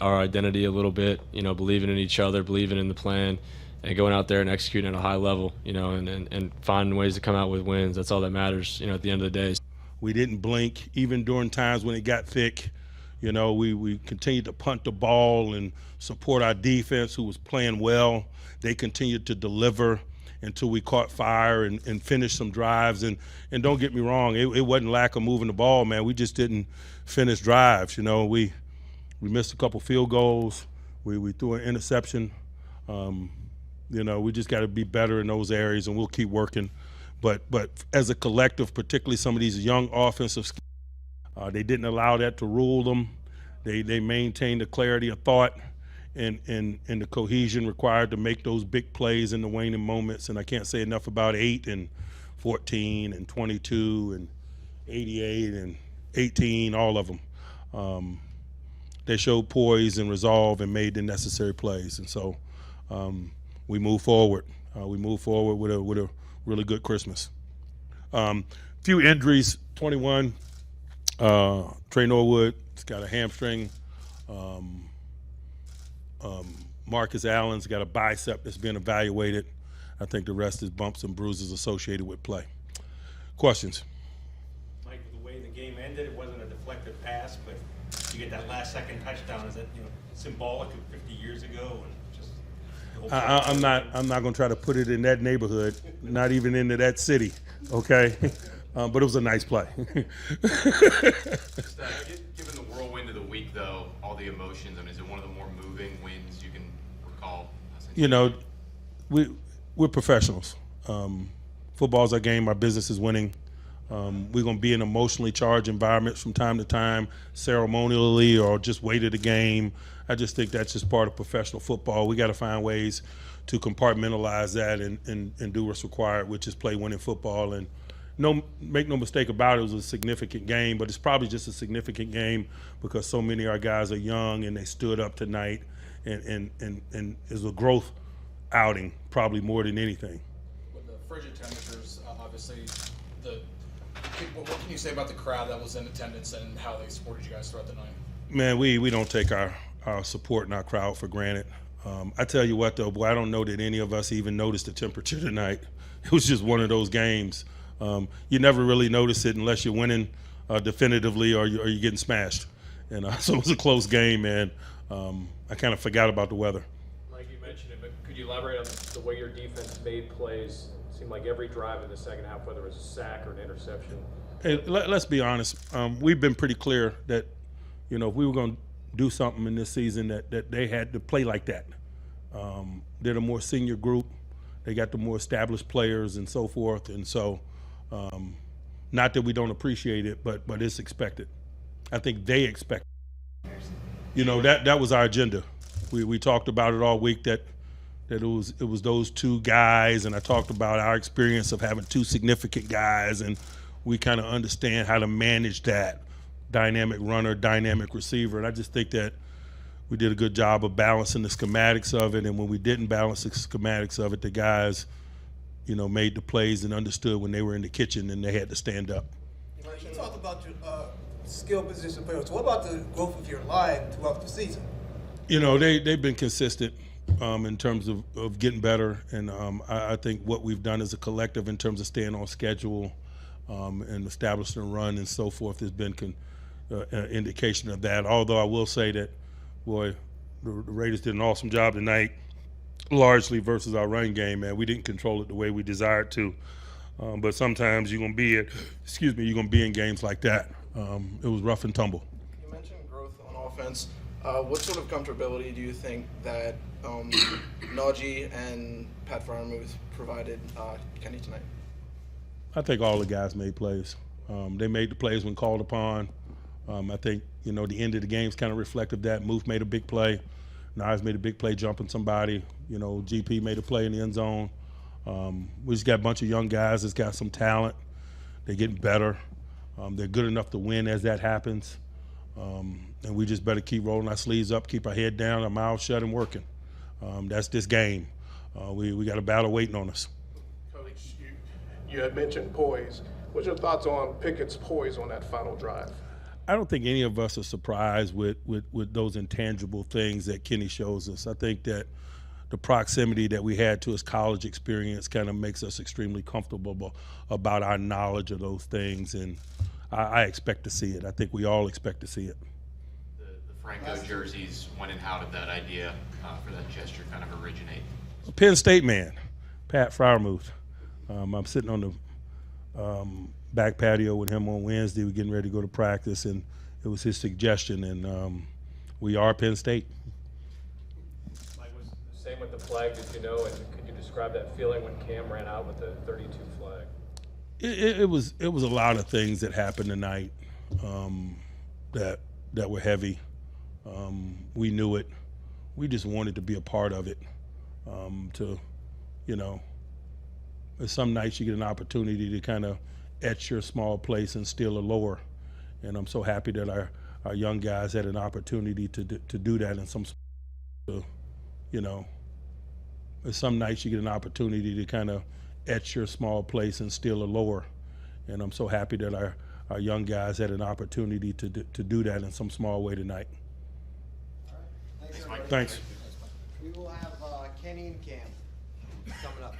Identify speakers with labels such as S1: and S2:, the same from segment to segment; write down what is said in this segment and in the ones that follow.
S1: our identity a little bit, believing in each other, believing in the plan, and going out there and executing at a high level, and finding ways to come out with wins. That's all that matters, at the end of the day.
S2: We didn't blink, even during times when it got thick. We continued to punt the ball and support our defense, who was playing well. They continued to deliver until we caught fire and finished some drives. And don't get me wrong, it wasn't lack of moving the ball, man. We just didn't finish drives. We missed a couple field goals. We threw an interception. We just got to be better in those areas, and we'll keep working. But as a collective, particularly some of these young offensive schemes, they didn't allow that to rule them. They maintained the clarity of thought and the cohesion required to make those big plays in the waning moments. And I can't say enough about 8 and 14 and 22 and 88 and 18, all of them. They showed poise and resolve and made the necessary plays. And so we move forward. We move forward with a really good Christmas. Few injuries, 21. Trey Norwood's got a hamstring. Marcus Allen's got a bicep that's being evaluated. I think the rest is bumps and bruises associated with play. Questions?
S3: Mike, the way the game ended, it wasn't a deflected pass, but you get that last-second touchdown. Is that symbolic of 50 years ago? And just
S2: I'm not going to try to put it in that neighborhood, not even into that city. Okay. But it was a nice play.
S4: Given the whirlwind of the week, though, all the emotions, is it one of the more moving wins you can recall?
S2: We're professionals. Football's our game. Our business is winning. We're going to be in emotionally charged environments from time to time, ceremonially or just wait at the game. I just think that's just part of professional football. We got to find ways to compartmentalize that and do what's required, which is play winning football. And make no mistake about it, it was a significant game, but it's probably just a significant game because so many of our guys are young and they stood up tonight, and it's a growth outing probably more than anything.
S5: With the frigid temperatures, obviously, what can you say about the crowd that was in attendance and how they supported you guys throughout the night?
S2: Man, we don't take our support and our crowd for granted. I tell you what, though, boy, I don't know that any of us even noticed the temperature tonight. It was just one of those games. You never really notice it unless you're winning definitively or you're getting smashed. And so it was a close game, man. I kind of forgot about the weather.
S6: Mike, you mentioned it, but could you elaborate on the way your defense made plays? It seemed like every drive in the second half, whether it was a sack or an interception.
S2: Hey, let's be honest. We've been pretty clear that, if we were going to do something in this season, that they had to play like that. They're the more senior group. They got the more established players and so forth. And so not that we don't appreciate it, but it's expected. I think they expect it. That was our agenda. We talked about it all week that it was those two guys, and I talked about our experience of having two significant guys, and we kind of understand how to manage that dynamic runner, dynamic receiver. And I just think that we did a good job of balancing the schematics of it, and when we didn't balance the schematics of it, the guys made the plays and understood when they were in the kitchen and they had to stand up.
S7: You talked about your skill position players. What about the growth of your line throughout the season?
S2: They've been consistent in terms of getting better, and I think what we've done as a collective in terms of staying on schedule and establishing a run and so forth has been an indication of that. Although I will say that, boy, the Raiders did an awesome job tonight, largely versus our run game, man. We didn't control it the way we desired to. But sometimes you're going to be in games like that. It was rough and tumble.
S8: You mentioned growth on offense. What sort of comfortability do you think that Najee and Pat Freiermuth provided Kenny tonight?
S2: I think all the guys made plays. They made the plays when called upon. I think, the end of the game's kind of reflective of that. Muth made a big play. Nas made a big play jumping somebody. GP made a play in the end zone. We just got a bunch of young guys that's got some talent. They're getting better. They're good enough to win as that happens. And we just better keep rolling our sleeves up, keep our head down, our mouths shut, and working. That's this game. We got a battle waiting on us.
S9: Coach, you had mentioned poise. What's your thoughts on Pickett's poise on that final drive?
S2: I don't think any of us are surprised with those intangible things that Kenny shows us. I think that the proximity that we had to his college experience kind of makes us extremely comfortable about our knowledge of those things, and I expect to see it. I think we all expect to see it.
S4: The Franco jerseys, when and how did that idea for that gesture kind of originate?
S2: A Penn State man, Pat Fryermuth. I'm sitting on the back patio with him on Wednesday. We're getting ready to go to practice, and it was his suggestion, and we are Penn State.
S6: Mike, was the same with the flag, did you know, and could you describe that feeling when Cam ran out with the 32 flag?
S2: It was a lot of things that happened tonight that were heavy. We knew it. We just wanted to be a part of it. Some nights you get an opportunity to kind of etch your small place and steal a lower, and I'm so happy that our young guys had an opportunity to do that. And some nights you get an opportunity to kind of etch your small place and steal a lower, and I'm so happy that our young guys had an opportunity to do that in some small way tonight.
S9: All right. Thanks,
S4: Mike.
S2: Thanks.
S9: We will have Kenny and Cam coming up.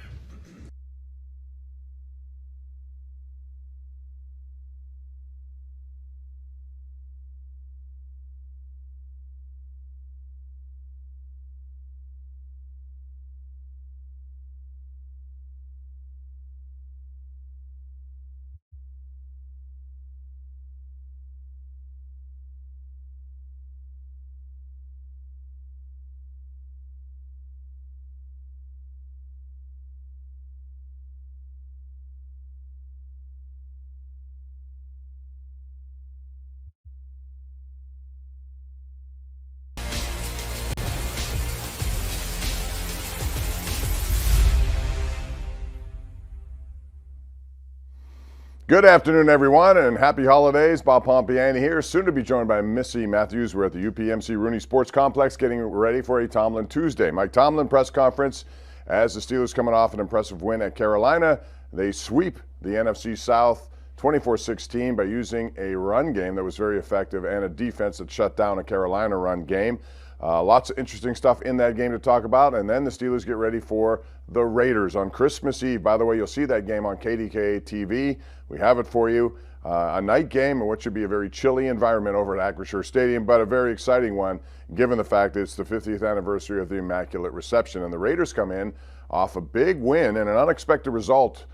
S10: Good afternoon, everyone, and happy holidays. Bob Pompiani here, soon to be joined by Missy Matthews. We're at the UPMC Rooney Sports Complex getting ready for a Tomlin Tuesday. Mike Tomlin press conference as the Steelers coming off an impressive win at Carolina. They sweep the NFC South 24-16 by using a run game that was very effective and a defense that shut down a Carolina run game. Lots of interesting stuff in that game to talk about, and then the Steelers get ready for the Raiders on Christmas Eve. By the way, you'll see that game on KDKA TV. We have it for you. A night game in what should be a very chilly environment over at Acrisure Stadium, but a very exciting one given the fact that it's the 50th anniversary of the Immaculate Reception. And the Raiders come in off a big win and an unexpected result.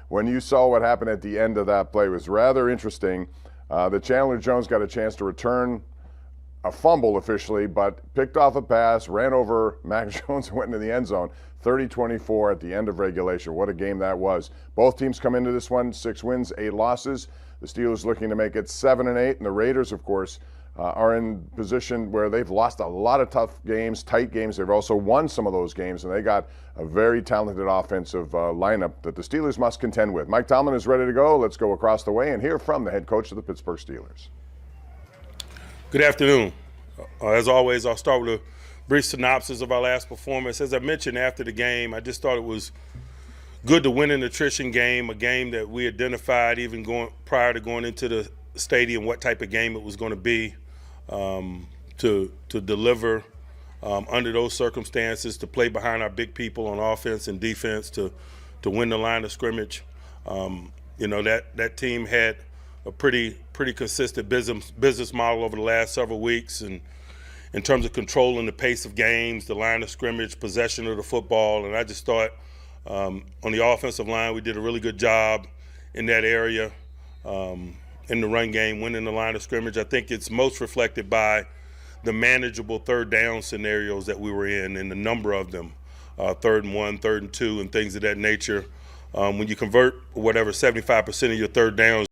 S10: When you saw what happened at the end of that play, it was rather interesting. The Chandler Jones got a chance to return a fumble officially, but picked off a pass, ran over Mac Jones and went into the end zone. 30-24 at the end of regulation. What a game that was. Both teams come into this one 6 wins, 8 losses. The Steelers looking to make it 7-8, and the Raiders, of course, are in position where they've lost a lot of tough games, tight games. They've also won some of those games, and they got a very talented offensive lineup that the Steelers must contend with. Mike Tomlin is ready to go. Let's go across the way and hear from the head coach of the Pittsburgh Steelers.
S2: Good afternoon. As always, I'll start with a brief synopsis of our last performance. As I mentioned after the game, I just thought it was good to win an attrition game, a game that we identified even prior to going into the stadium what type of game it was going to be, to deliver under those circumstances, to play behind our big people on offense and defense, to win the line of scrimmage. That team had a pretty consistent business model over the last several weeks, and in terms of controlling the pace of games, the line of scrimmage, possession of the football. And I just thought on the offensive line, we did a really good job in that area in the run game, winning the line of scrimmage. I think it's most reflected by the manageable third down scenarios that we were in and the number of them, 3rd and 1, 3rd and 2, and things of that nature. When you convert 75% of your third downs,